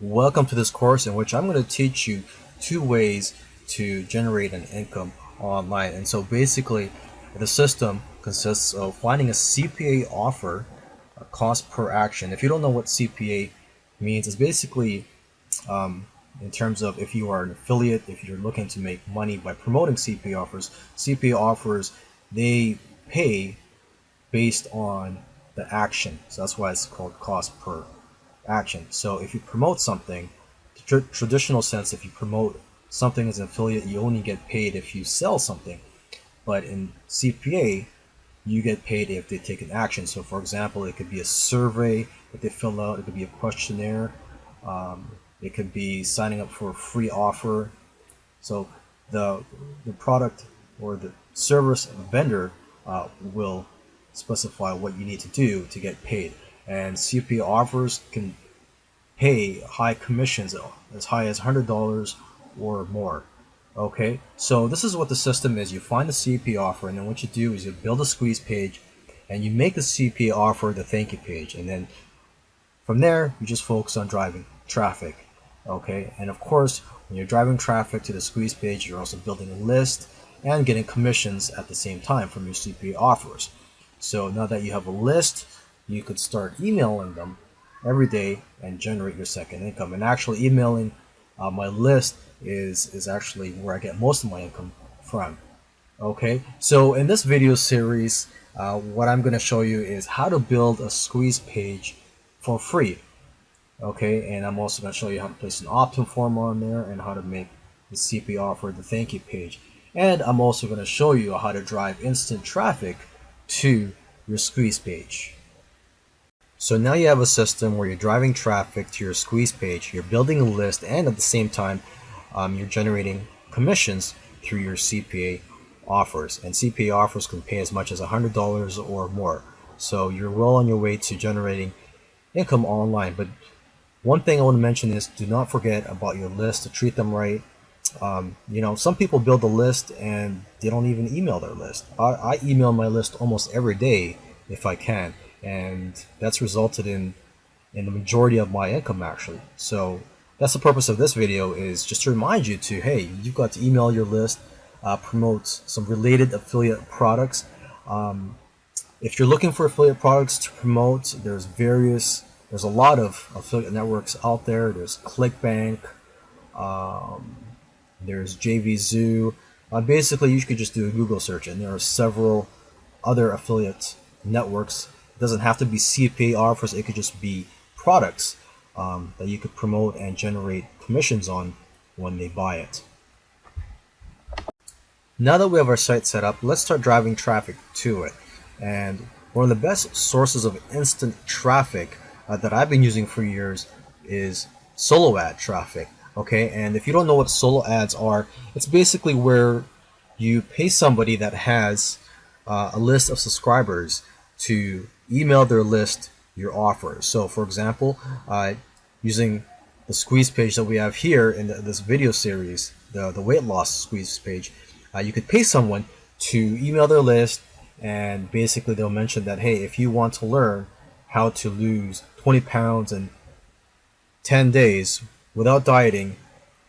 Welcome to this course in which I'm going to teach you two ways to generate an income online. And so basically the system consists of finding a CPA offer, a cost per action. If you don't know what CPA means, it's basically in terms of if you are an affiliate, if you're looking to make money by promoting CPA offers. CPA offers, they pay based on the action. So that's why it's called cost per action. So if you promote something, the traditional sense, if you promote something as an affiliate, you only get paid if you sell something. But in CPA, you get paid if they take an action. So for example, it could be a survey that they fill out, it could be a questionnaire, it could be signing up for a free offer. So the product or the service vendor will specify what you need to do to get paid. And CPA offers can pay high commissions as high as $100 or more. Okay, so this is what the system is. You find the CPA offer, and then what you do is you build a squeeze page and you make the CPA offer the thank you page, and then from there you just focus on driving traffic. Okay, and of course when you're driving traffic to the squeeze page, you're also building a list and getting commissions at the same time from your CPA offers. So now that you have a list, you could start emailing them every day and generate your second income. And actually emailing my list is actually where I get most of my income from. Okay, so in this video series, what I'm going to show you is how to build a squeeze page for free. Okay, and I'm also going to show you how to place an opt-in form on there and how to make the CPA offer the thank you page. And I'm also going to show you how to drive instant traffic to your squeeze page. So now you have a system where you're driving traffic to your squeeze page, you're building a list, and at the same time you're generating commissions through your CPA offers. And CPA offers can pay as much as $100 or more. So you're well on your way to generating income online. But one thing I want to mention is do not forget about your list, to treat them right. Some people build a list and they don't even email their list. I email my list almost every day if I can, and that's resulted in the majority of my income actually. So that's the purpose of this video, is just to remind you to, hey, you've got to email your list, promote some related affiliate products. If you're looking for affiliate products to promote, there's a lot of affiliate networks out there. There's ClickBank, there's JVZoo. Basically, you could just do a Google search, and there are several other affiliate networks. It doesn't have to be CPA offers. It could just be products that you could promote and generate commissions on when they buy it. Now that we have our site set up, let's start driving traffic to it. And one of the best sources of instant traffic that I've been using for years is solo ad traffic. Okay, and if you don't know what solo ads are, it's basically where you pay somebody that has a list of subscribers to email their list your offer. So for example, using the squeeze page that we have here in this video series, the weight loss squeeze page, you could pay someone to email their list, and basically they'll mention that, hey, if you want to learn how to lose 20 pounds in 10 days without dieting,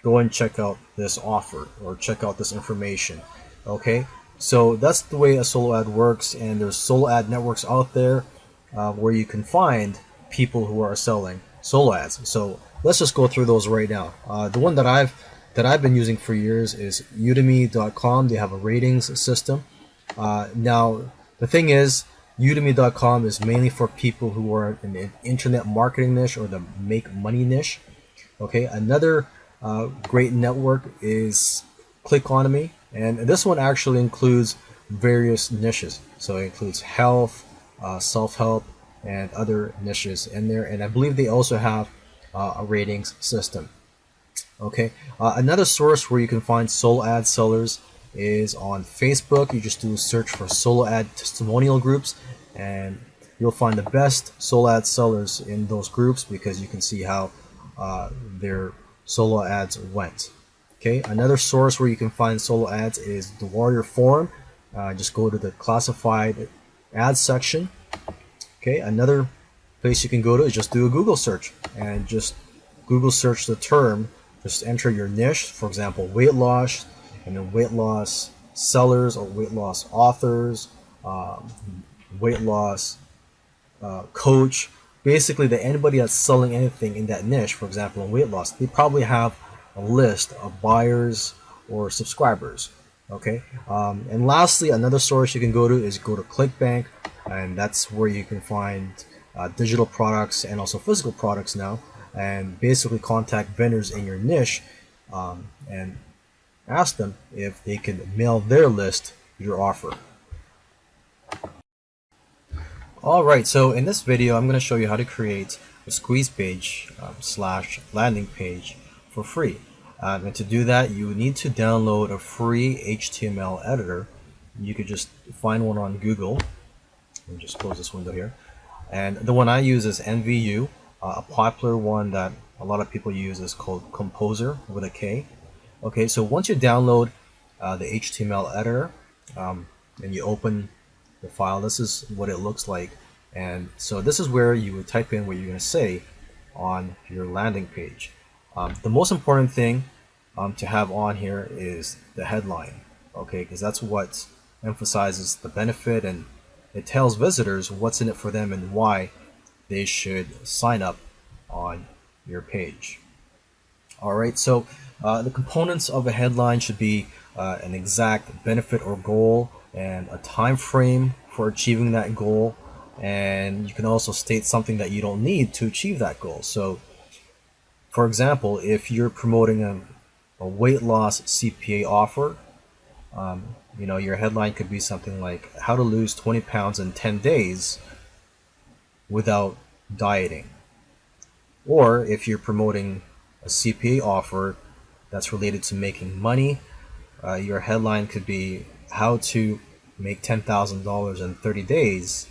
go and check out this offer or check out this information. Okay, so that's the way a solo ad works, and there's solo ad networks out there where you can find people who are selling solo ads. So let's just go through those right now. The one that I've been using for years is udemy.com. They have a ratings system. Now the thing is, udemy.com is mainly for people who are in the internet marketing niche or the make money niche. Okay, another great network is Clickonomy, and this one actually includes various niches. So it includes health, self-help, and other niches in there. And I believe they also have a ratings system. Okay, another source where you can find solo ad sellers is on Facebook. You just do a search for solo ad testimonial groups, and you'll find the best solo ad sellers in those groups because you can see how their solo ads went. Okay, another source where you can find solo ads is the Warrior Forum. Just go to the classified ads section. Okay, another place you can go to is just do a Google search and just Google search the term, just enter your niche, for example, weight loss, and then weight loss sellers or weight loss authors, um, weight loss coach. Basically, that anybody that's selling anything in that niche, for example, in weight loss, they probably have a list of buyers or subscribers. Okay, and lastly, another source you can go to is go to ClickBank, and that's where you can find digital products and also physical products now, and basically contact vendors in your niche and ask them if they can mail their list your offer. Alright, so in this video I'm going to show you how to create a squeeze page slash landing page for free. And to do that you need to download a free HTML editor. You could just find one on Google. Let me just close this window here. And the one I use is NVU. A popular one that a lot of people use is called Composer with a K. Okay, so once you download the HTML editor and you open the file, this is what it looks like. And so this is where you would type in what you're going to say on your landing page. The most important thing to have on here is the headline, okay, because that's what emphasizes the benefit and it tells visitors what's in it for them and why they should sign up on your page. Alright, so the components of a headline should be an exact benefit or goal and a time frame for achieving that goal, and you can also state something that you don't need to achieve that goal. So for example, if you're promoting a weight loss CPA offer, your headline could be something like how to lose 20 pounds in 10 days without dieting. Or if you're promoting a CPA offer that's related to making money, your headline could be how to make $10,000 in 30 days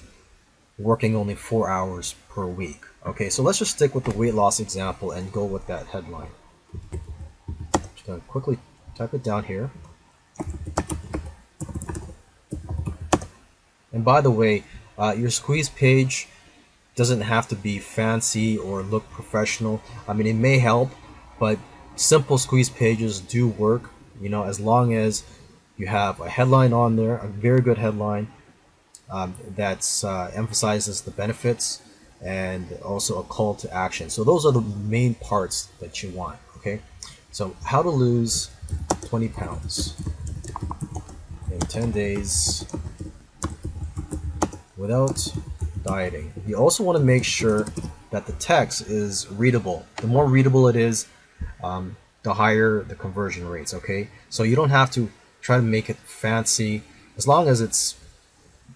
working only 4 hours per week. Okay, so let's just stick with the weight loss example and go with that headline. Just gonna quickly type it down here. And by the way, your squeeze page doesn't have to be fancy or look professional. I mean, it may help, but simple squeeze pages do work, as long as you have a headline on there, a very good headline that emphasizes the benefits and also a call to action. So those are the main parts that you want, okay? So how to lose 20 pounds in 10 days without dieting. You also want to make sure that the text is readable. The more readable it is, the higher the conversion rates, okay? So you don't have to try to make it fancy. As long as it's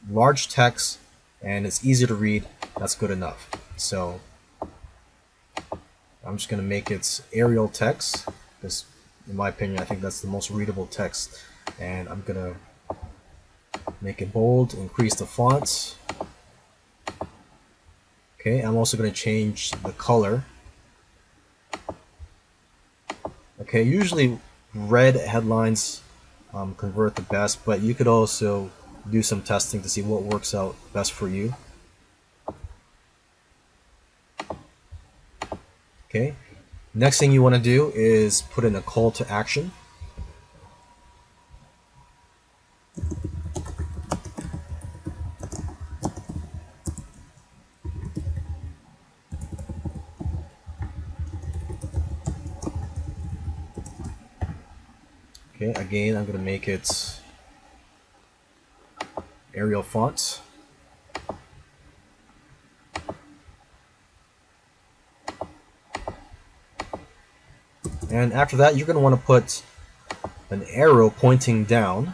large text and it's easy to read, that's good enough. So I'm just going to make it Arial text, because in my opinion I think that's the most readable text, and I'm going to make it bold, increase the font. Okay, I'm also going to change the color. Okay, usually red headlines convert the best, but you could also do some testing to see what works out best for you. Okay, next thing you want to do is put in a call to action. Okay, again, I'm going to make it Arial font. And after that, you're going to want to put an arrow pointing down.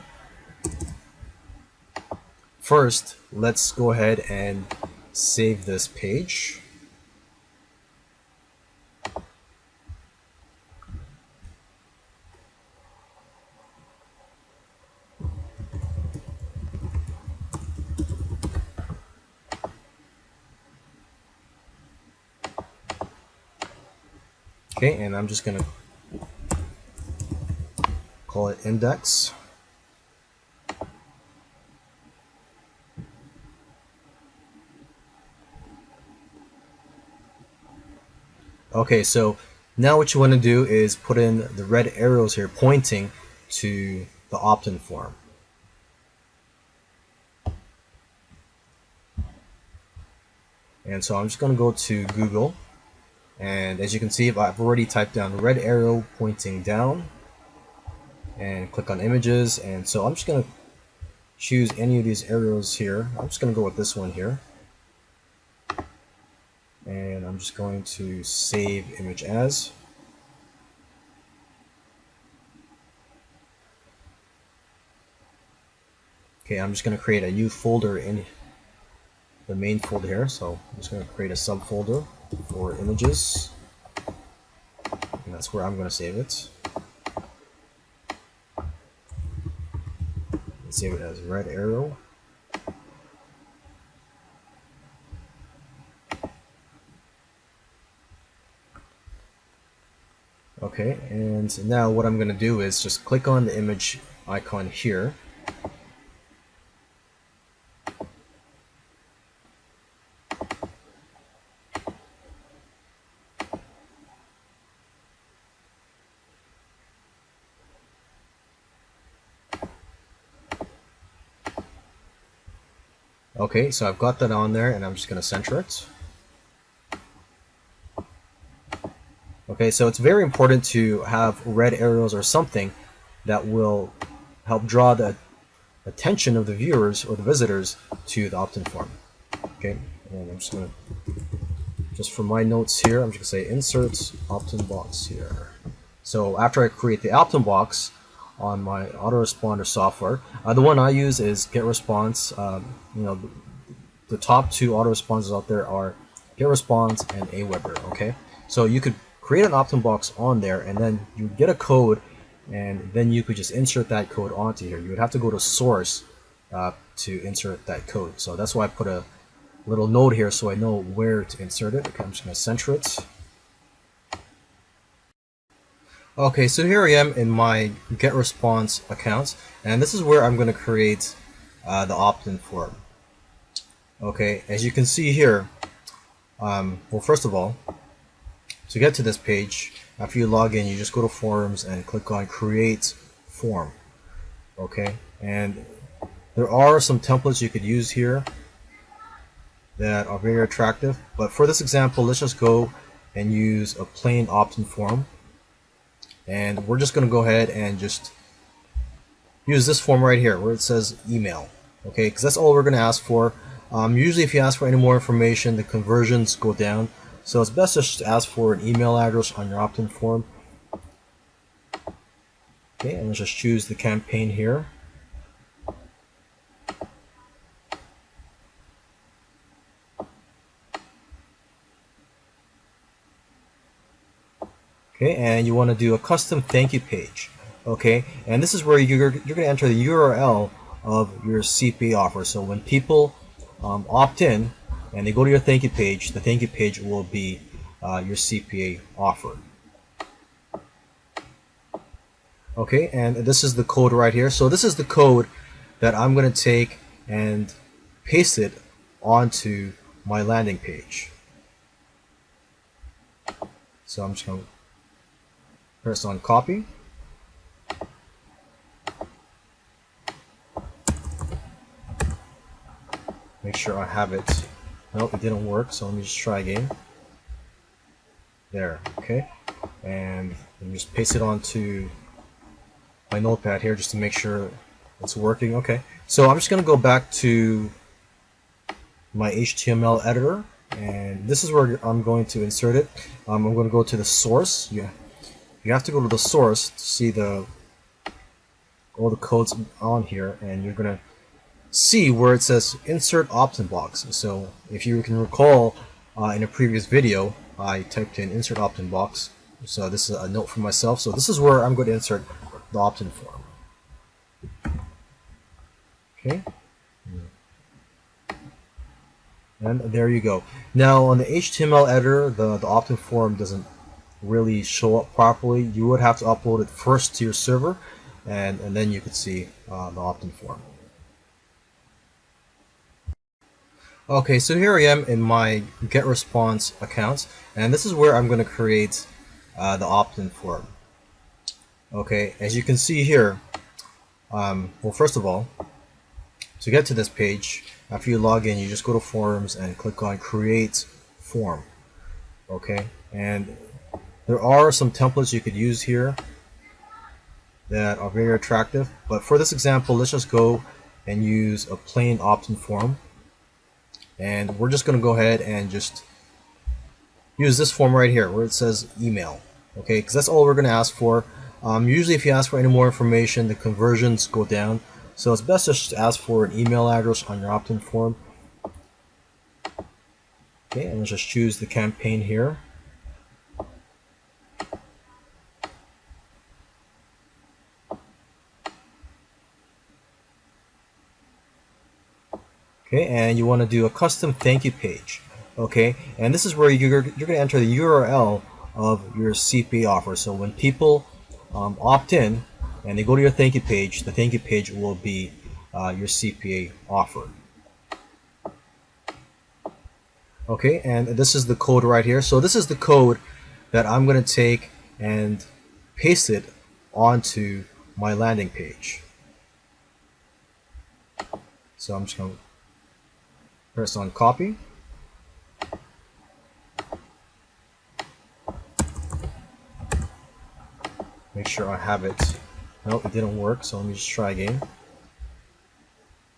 First, let's go ahead and save this page. Okay, and I'm just going to call it index. Okay, so Now what you want to do is put in the red arrows here pointing to the opt-in form. And so I'm just going to go to Google, and as you can see, I've already typed down red arrow pointing down and click on images. And so I'm just going to choose any of these arrows here. I'm just going to go with this one here, and I'm just going to save image as. Okay, I'm just going to create a new folder in the main folder here. So I'm just going to create a subfolder for images, and that's where I'm going to save it. And save it as red arrow. Okay, and now what I'm going to do is just click on the image icon here. Okay, so I've got that on there, and I'm just going to center it. Okay, so it's very important to have red arrows or something that will help draw the attention of the viewers or the visitors to the opt-in form. Okay, and I'm just going to, just for my notes here, I'm just going to say insert opt-in box here. So after I create the opt-in box on my autoresponder software, the one I use is GetResponse. You know, the top two autoresponders out there are GetResponse and Aweber. Okay, so you could create an opt-in box on there, and then you get a code, and then you could just insert that code onto here. You would have to go to source to insert that code. So that's why I put a little note here so I know where to insert it. Okay, I'm just going to center it. Okay, so here I am in my GetResponse account, and this is where I'm going to create the opt-in form. Okay, as you can see here, well, first of all, to get to this page, after you log in, you just go to Forms and click on Create Form. Okay, and there are some templates you could use here that are very attractive, but for this example, let's just go and use a plain opt-in form. And we're just going to go ahead and just use this form right here where it says email. Okay, because that's all we're going to ask for. Usually if you ask for any more information, the conversions go down. So it's best just to ask for an email address on your opt-in form. Okay, and let's just choose the campaign here. Okay, and you want to do a custom thank you page. Okay, and this is where you're going to enter the URL of your CPA offer. So when people opt in and they go to your thank you page, the thank you page will be your CPA offer. Okay, and this is the code right here. So this is the code that I'm going to take and paste it onto my landing page. So I'm just going to press on copy. Make sure I have it. Nope, it didn't work, so let me just try again. There, okay. And just paste it onto my notepad here just to make sure it's working. Okay, so I'm just going to go back to my HTML editor, and this is where I'm going to insert it. I'm going to go to the source. You have to go to the source to see all the codes on here, and you're going to see where it says insert opt-in box. So if you can recall, in a previous video I typed in insert opt-in box, so this is a note for myself. So this is where I'm going to insert the opt-in form. Okay, and there you go. Now on the HTML editor, the opt-in form doesn't really show up properly. You would have to upload it first to your server, and then you could see the opt-in form. Okay, so here I am in my GetResponse account, and this is where I'm going to create the opt-in form. Okay, as you can see here, well, first of all, to get to this page, after you log in, you just go to Forms and click on Create Form. Okay, and there are some templates you could use here that are very attractive, but for this example, let's just go and use a plain opt-in form, and we're just going to go ahead and just use this form right here where it says email. Okay, because that's all we're going to ask for. Usually if you ask for any more information, the conversions go down, so it's best just to ask for an email address on your opt-in form. Okay, and let's just choose the campaign here. Okay, and you want to do a custom thank you page. Okay, and this is where you're going to enter the URL of your CPA offer. So when people opt in and they go to your thank you page, the thank you page will be your CPA offer. Okay, and this is the code right here. So this is the code that I'm going to take and paste it onto my landing page. So I'm just going to press on copy. Make sure I have it. Nope, it didn't work, so let me just try again.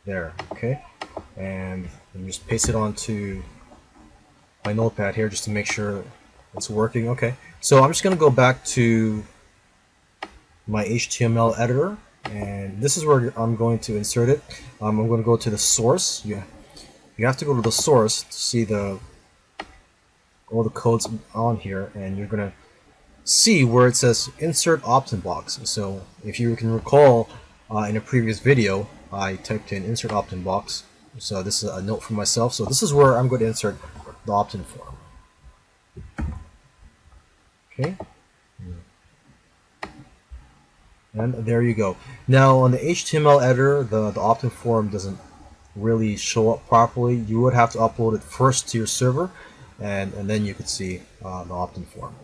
There, okay. And let me just paste it onto my notepad here just to make sure it's working. Okay, so I'm just going to go back to my HTML editor, and this is where I'm going to insert it. I'm going to go to the source. You have to go to the source to see all the codes on here, and you're going to see where it says insert opt-in box. So if you can recall, in a previous video I typed in insert opt-in box, so this is a note for myself. So this is where I'm going to insert the opt-in form. Okay, and there you go. Now on the HTML editor, the opt-in form doesn't really show up properly. You would have to upload it first to your server, and then you could see the opt-in form.